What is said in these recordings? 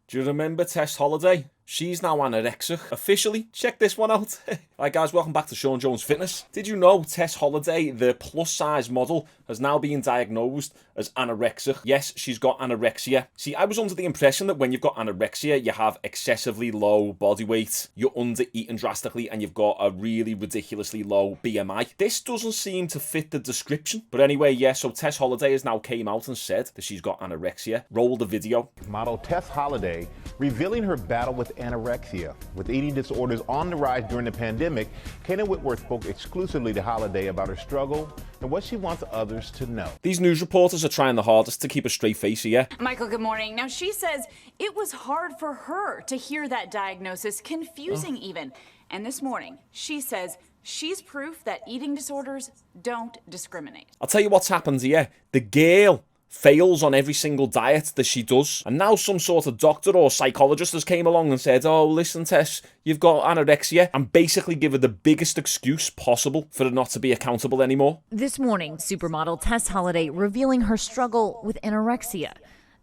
Do you remember Tess Holliday? She's now anorexic. Officially, check this one out. Hi guys, welcome back to Shaun Jones Fitness. Did you know Tess Holliday, the plus size model, has now been diagnosed as anorexic? Yes, she's got anorexia. See, I was under the impression that when you've got anorexia, you have excessively low body weight, you're under eating drastically, and you've got a really ridiculously low BMI. This doesn't seem to fit the description. But anyway, yeah, so Tess Holliday has now came out and said that she's got anorexia. Roll the video. Model Tess Holliday revealing her battle with anorexia. With eating disorders on the rise during the pandemic, Kayna Whitworth spoke exclusively to Holliday about her struggle and what she wants others to know. These news reporters are trying the hardest to keep a straight face here. Michael, good morning. Now, she says it was hard for her to hear that diagnosis, confusing even. And this morning, she says she's proof that eating disorders don't discriminate. I'll tell you what's happened here. The girl fails on every single diet that she does, and now some sort of doctor or psychologist has came along and said, oh, listen, Tess, you've got anorexia, and basically give her the biggest excuse possible for her not to be accountable anymore. This morning, supermodel Tess Holliday revealing her struggle with anorexia.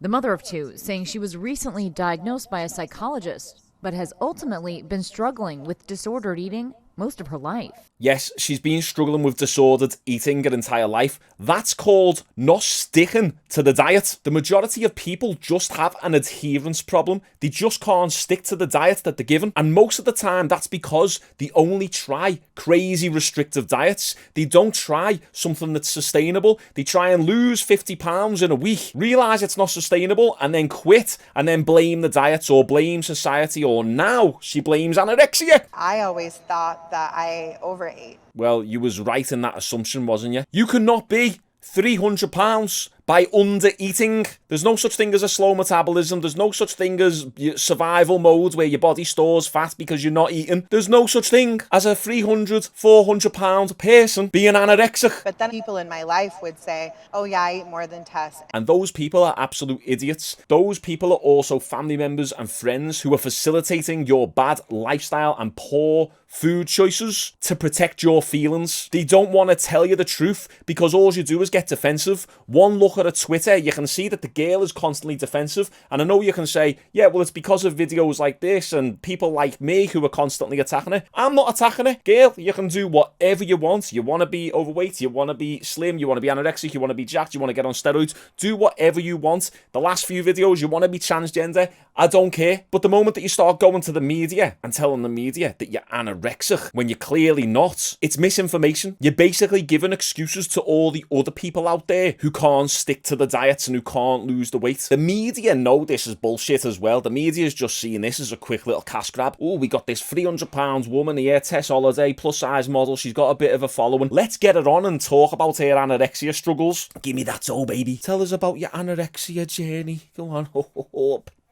The mother of two saying she was recently diagnosed by a psychologist, but has ultimately been struggling with disordered eating most of her life. Yes, she's been struggling with disordered eating her entire life. That's called not sticking to the diet. The majority of people just have an adherence problem. They just can't stick to the diet that they're given. And most of the time, that's because they only try crazy restrictive diets. They don't try something that's sustainable. They try and lose 50 pounds in a week, realize it's not sustainable, and then quit, and then blame the diet or blame society, or now she blames anorexia. I always thought that I overate. Well, you was right in that assumption, wasn't you? You cannot be 300 pounds by under-eating. There's no such thing as a slow metabolism. There's no such thing as survival mode where your body stores fat because you're not eating. There's no such thing as a 300, 400 pound person being anorexic. But then people in my life would say, oh yeah, I eat more than Tess. And those people are absolute idiots. Those people are also family members and friends who are facilitating your bad lifestyle and poor food choices to protect your feelings. They don't want to tell you the truth because all you do is get defensive. One look at a Twitter, you can see that the girl is constantly defensive. And I know you can say, yeah, well, it's because of videos like this and people like me who are constantly attacking her. I'm not attacking her. Girl, you can do whatever you want. You want to be overweight, you want to be slim, you want to be anorexic, you want to be jacked, you want to get on steroids. Do whatever you want. The last few videos, you want to be transgender. I don't care. But the moment that you start going to the media and telling the media that you're anorexic when you're clearly not, it's misinformation. You're basically giving excuses to all the other people out there who can't stick to the diets and who can't lose the weight. The media know this is bullshit as well. The media is just seeing this as a quick little cash grab. Oh, we got this 300 pounds woman here, Tess Holliday, plus size model. She's got a bit of a following. Let's get her on and talk about her anorexia struggles. Give me that dough, baby. Tell us about your anorexia journey. Go on.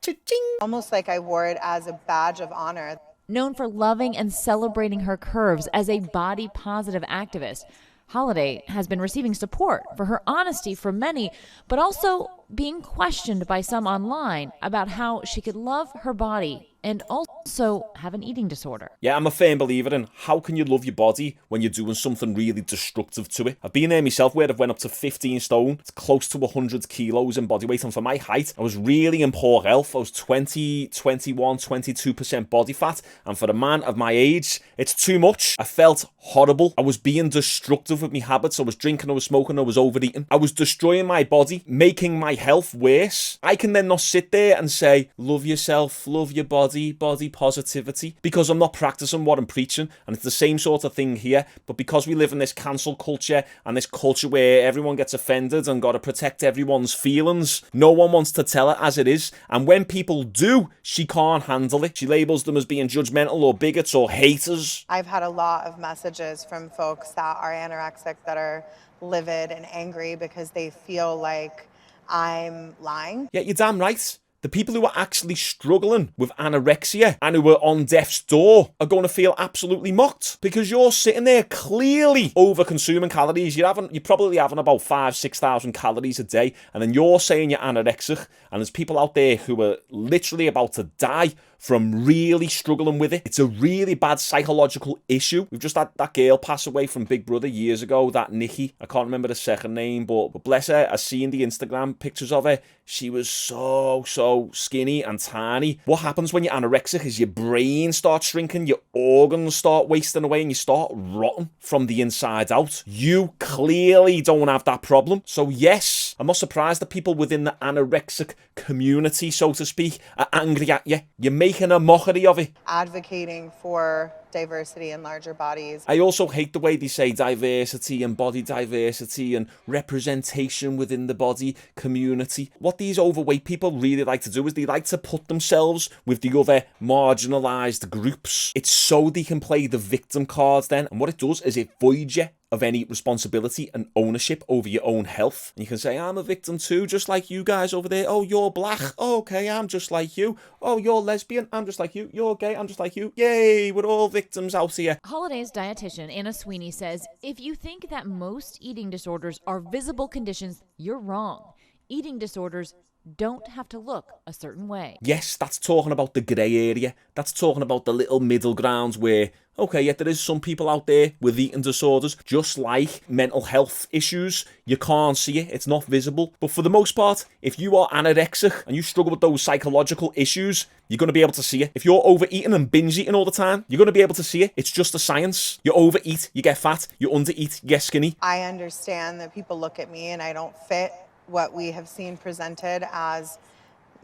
Cha-ching. Almost like I wore it as a badge of honor. Known for loving and celebrating her curves as a body-positive activist, Holliday has been receiving support for her honesty from many, but also being questioned by some online about how she could love her body and also have an eating disorder. Yeah, I'm a firm believer in how can you love your body when you're doing something really destructive to it. I've been there myself where I've went up to 15 stone. It's close to 100 kilos in body weight. And for my height, I was really in poor health. I was 20, 21, 22% body fat. And for a man of my age, it's too much. I felt horrible. I was being destructive with my habits. I was drinking, I was smoking, I was overeating. I was destroying my body, making my health worse. I can then not sit there and say, love yourself, love your body, body positivity, because I'm not practicing what I'm preaching. And it's the same sort of thing here. But because we live in this cancel culture and this culture where everyone gets offended and got to protect everyone's feelings, no one wants to tell it as it is. And when people do, she can't handle it. She labels them as being judgmental or bigots or haters. I've had a lot of messages from folks that are anorexic that are livid and angry because they feel like I'm lying. Yeah, you're damn right. The people who are actually struggling with anorexia and who are on death's door are going to feel absolutely mocked because you're sitting there clearly over-consuming calories. You're probably having about 5,000-6,000 calories a day, and then you're saying you're anorexic, and there's people out there who are literally about to die from really struggling with it. It's a really bad psychological issue. We've just had that girl pass away from Big Brother years ago, that Nikki. I can't remember the second name, but bless her, I've seen the Instagram pictures of her. She was so skinny and tiny. What happens when you're anorexic is your brain starts shrinking, your organs start wasting away, and you start rotting from the inside out. You clearly don't have that problem. So yes, I'm not surprised that people within the anorexic community, so to speak, are angry at you. You're making a mockery of it. Advocating for diversity in larger bodies. I also hate the way they say diversity and body diversity and representation within the body community. What these overweight people really like to do is they like to put themselves with the other marginalised groups. It's so they can play the victim cards then, and what it does is it voids you of any responsibility and ownership over your own health. And you can say, I'm a victim too, just like you guys over there. Oh, you're black. Oh, okay, I'm just like you. Oh, you're lesbian. I'm just like you. You're gay. I'm just like you. Yay, we're all victims out here. Holiday's dietitian, Anna Sweeney, says, if you think that most eating disorders are visible conditions, you're wrong. Eating disorders don't have to look a certain way. Yes, that's talking about the grey area. That's talking about the little middle grounds where, okay, yeah, there is some people out there with eating disorders, just like mental health issues. You can't see it, it's not visible. But for the most part, if you are anorexic and you struggle with those psychological issues, you're going to be able to see it. If you're overeating and binge eating all the time, you're going to be able to see it. It's just a science. You overeat, you get fat. You undereat, you get skinny. I understand that people look at me and I don't fit what we have seen presented as,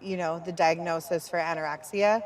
you know, the diagnosis for anorexia.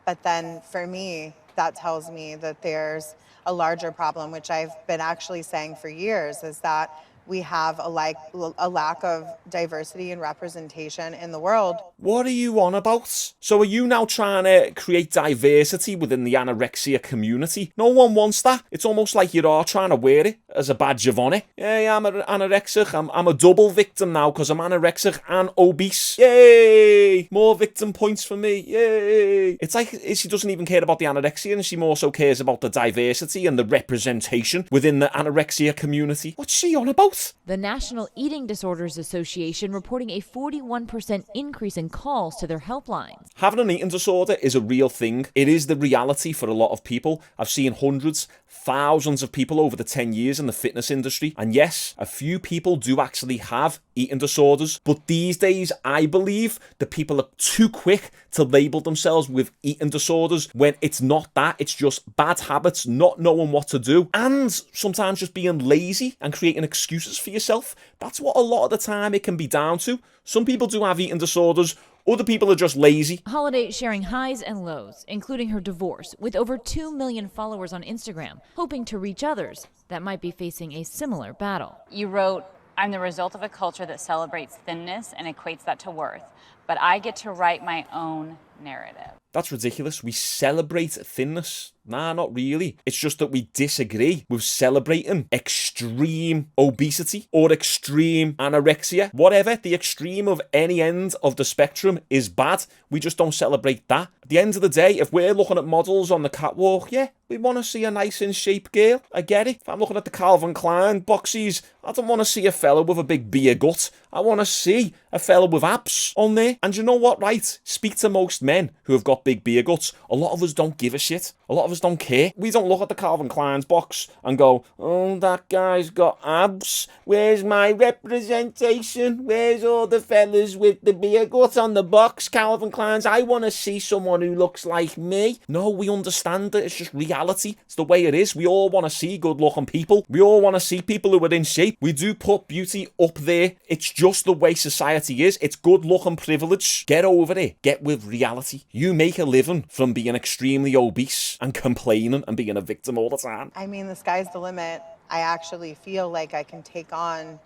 But then for me, that tells me that there's a larger problem, which I've been actually saying for years, is that we have a lack of diversity and representation in the world. What are you on about? So are you now trying to create diversity within the anorexia community? No one wants that. It's almost like you are trying to wear it as a badge of honour. Yeah, I'm anorexic. I'm a double victim now because I'm anorexic and obese. Yay! More victim points for me. Yay! It's like she doesn't even care about the anorexia, and she more so cares about the diversity and the representation within the anorexia community. What's she on about? The National Eating Disorders Association reporting a 41% increase in calls to their helplines. Having an eating disorder is a real thing. It is the reality for a lot of people. I've seen hundreds, thousands of people over the 10 years in the fitness industry. And yes, a few people do actually have eating disorders. But these days, I believe that people are too quick to label themselves with eating disorders when it's not that. It's just bad habits, not knowing what to do, and sometimes just being lazy and creating excuses for yourself. That's what a lot of the time it can be down to. Some people do have eating disorders. Other people are just lazy. Holiday sharing highs and lows, including her divorce, with over 2 million followers on Instagram, hoping to reach others that might be facing a similar battle. You wrote, I'm the result of a culture that celebrates thinness and equates that to worth, but I get to write my own narrative. That's ridiculous. We celebrate thinness. Nah, not really. It's just that we disagree with celebrating extreme obesity or extreme anorexia. Whatever, the extreme of any end of the spectrum is bad. We just don't celebrate that. At the end of the day, if we're looking at models on the catwalk, yeah, we want to see a nice in shape girl. I get it. If I'm looking at the Calvin Klein boxies, I don't want to see a fella with a big beer gut. I want to see a fella with abs on there. And you know what, right? Speak to most men who have got big beer guts. A lot of us don't give a shit. A lot of us don't care. We don't look at the Calvin Klein's box and go, oh, that guy's got abs. Where's my representation? Where's all the fellas with the beer gut on the box? Calvin Klein's, I want to see someone who looks like me. No, we understand that it's just reality. It's the way it is. We all want to see good looking people. We all want to see people who are in shape. We do put beauty up there. It's just the way society is. It's good looking privilege. Get over it. Get with reality. You make a living from being extremely obese and complaining and being a victim all the time. I mean, the sky's the limit. I actually feel like I can take on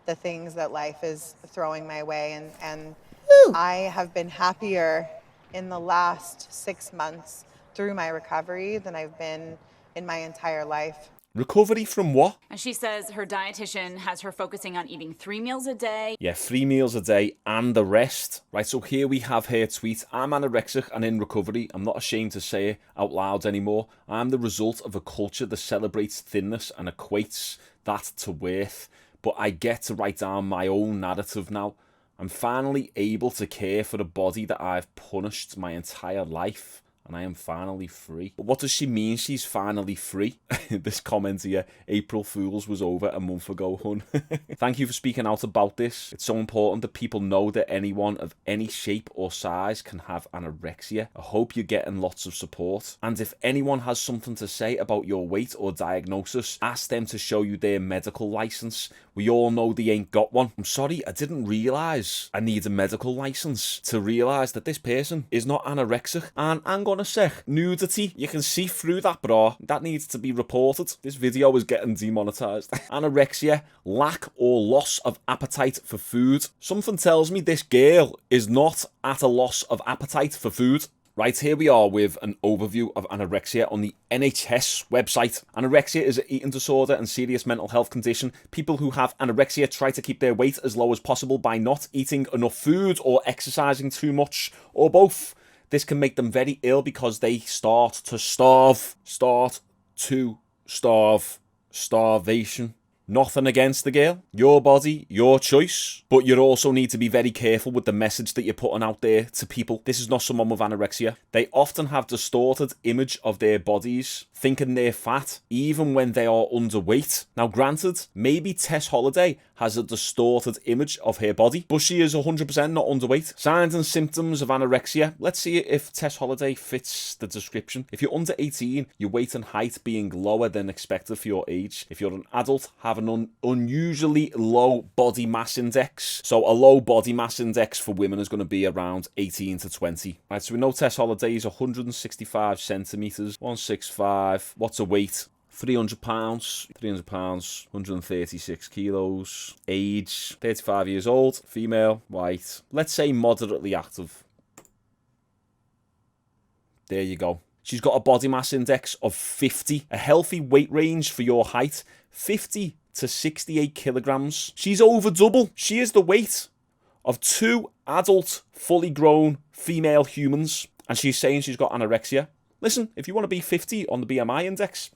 the things that life is throwing my way, and I have been happier in the last 6 months through my recovery than I've been in my entire life. Recovery from what? And she says her dietitian has her focusing on eating 3 meals a day. Yeah, 3 meals a day and the rest. Right, so here we have her tweet. I'm anorexic and in recovery. I'm not ashamed to say it out loud anymore. I'm the result of a culture that celebrates thinness and equates that to worth. But I get to write down my own narrative now. I'm finally able to care for a body that I've punished my entire life. And I am finally free. But what does she mean she's finally free? This comment here, April Fool's was over a month ago, hun. Thank you for speaking out about this. It's so important that people know that anyone of any shape or size can have anorexia. I hope you're getting lots of support. And if anyone has something to say about your weight or diagnosis, ask them to show you their medical license. We all know they ain't got one. I'm sorry, I didn't realise I need a medical license to realise that this person is not anorexic. And hang on a sec, nudity, you can see through that bra. That needs to be reported. This video is getting demonetized. Anorexia, lack or loss of appetite for food. Something tells me this girl is not at a loss of appetite for food. Right, here we are with an overview of anorexia on the NHS website. Anorexia is an eating disorder and serious mental health condition. People who have anorexia try to keep their weight as low as possible by not eating enough food or exercising too much, or both. This can make them very ill because they start to starve. Starvation. Nothing against the girl. Your body, your choice. But you also need to be very careful with the message that you're putting out there to people. This is not someone with anorexia. They often have distorted image of their bodies, thinking they're fat, even when they are underweight. Now granted, maybe Tess Holliday has a distorted image of her body, but she is 100% not underweight. Signs and symptoms of anorexia. Let's see if Tess Holliday fits the description. If you're under 18, your weight and height being lower than expected for your age. If you're an adult, have an unusually low body mass index. So a low body mass index for women is going to be around 18 to 20. Right, so we know Tess Holliday is 165 centimetres, 165. What's her weight? 300 pounds, 136 kilos, age 35 years old, female, white, let's say moderately active. There you go. She's got a body mass index of 50, a healthy weight range for your height, 50 to 68 kilograms. She's over double. She is the weight of 2 adult, fully grown female humans, and she's saying she's got anorexia. Listen, if you want to be 50 on the BMI index,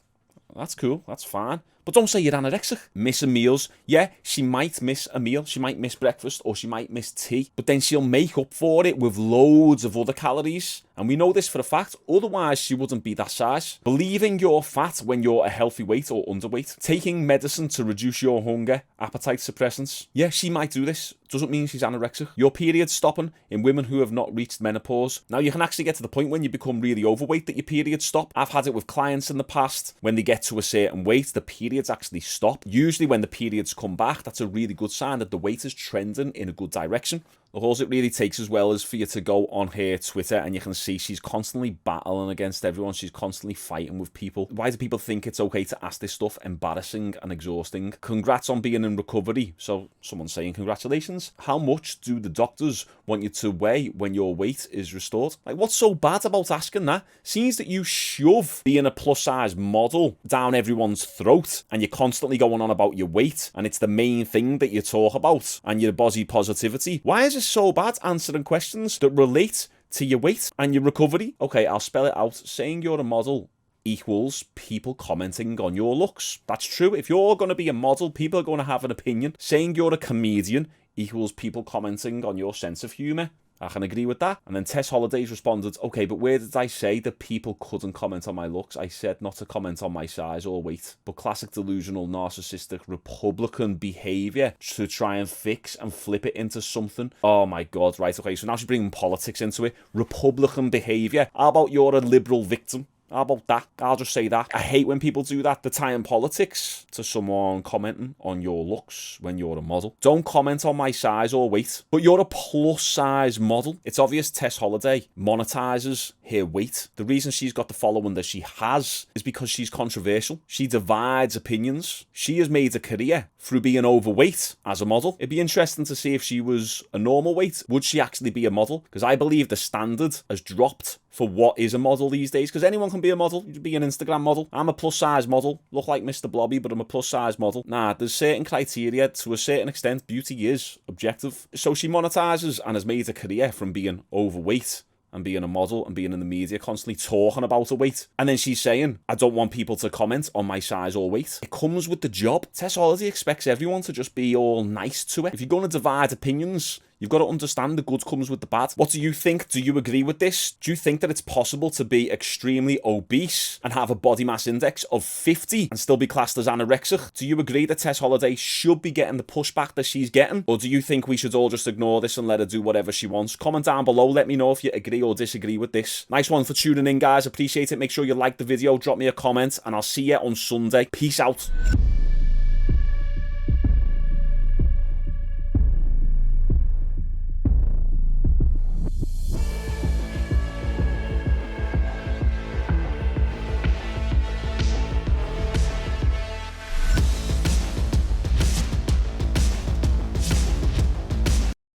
that's cool, that's fine. But don't say you're anorexic. Missing meals. Yeah, she might miss a meal. She might miss breakfast or she might miss tea. But then she'll make up for it with loads of other calories. And we know this for a fact. Otherwise, she wouldn't be that size. Believing you're fat when you're a healthy weight or underweight. Taking medicine to reduce your hunger. Appetite suppressants. Yeah, she might do this. Doesn't mean she's anorexic. Your period's stopping in women who have not reached menopause. Now, you can actually get to the point when you become really overweight that your periods stop. I've had it with clients in the past. When they get to a certain weight, the periods actually stop. Usually when the periods come back, that's a really good sign that the weight is trending in a good direction. All it really takes as well is for you to go on her Twitter and you can see she's constantly battling against everyone. She's constantly fighting with people. Why do people think it's okay to ask this stuff? Embarrassing and exhausting. Congrats on being in recovery. So someone's saying congratulations. How much do the doctors want you to weigh when your weight is restored? Like, what's so bad about asking that? Seems that you shove being a plus size model down everyone's throat and you're constantly going on about your weight and it's the main thing that you talk about and your body positivity. Why is it so bad answering questions that relate to your weight and your recovery? Okay, I'll spell it out. Saying you're a model equals people commenting on your looks. That's true. If you're going to be a model, people are going to have an opinion. Saying you're a comedian equals people commenting on your sense of humour. I can agree with that. And then Tess Holliday's responded, okay, but where did I say that people couldn't comment on my looks? I said not to comment on my size or weight. But classic delusional, narcissistic, Republican behaviour to try and fix and flip it into something. Oh my God, right, okay, so now she's bringing politics into it. Republican behaviour. How about you're a liberal victim? How about that? I'll just say that. I hate when people do that. They're tying politics to someone commenting on your looks when you're a model. Don't comment on my size or weight, but you're a plus size model. It's obvious Tess Holliday monetizes her weight. The reason she's got the following that she has is because she's controversial. She divides opinions. She has made a career through being overweight as a model. It'd be interesting to see if she was a normal weight. Would she actually be a model? Because I believe the standard has dropped for what is a model these days, because anyone can be a model. You can be an Instagram model. I'm a plus size model. Look like Mr. Blobby, but I'm a plus size model. Nah, there's certain criteria. To a certain extent, beauty is objective. So she monetizes and has made a career from being overweight and being a model and being in the media, constantly talking about her weight. And then she's saying, I don't want people to comment on my size or weight. It comes with the job. Tess Holliday expects everyone to just be all nice to her. If you're going to divide opinions, You've got to understand the good comes with the bad. What do you think? Do you agree with this? Do you think that it's possible to be extremely obese and have a body mass index of 50 and still be classed as anorexic? Do you agree that Tess Holliday should be getting the pushback that she's getting? Or do you think we should all just ignore this and let her do whatever she wants? Comment down below, let me know if you agree or disagree with this. Nice one for tuning in, guys. Appreciate it. Make sure you like the video, drop me a comment, and I'll see you on Sunday. Peace out.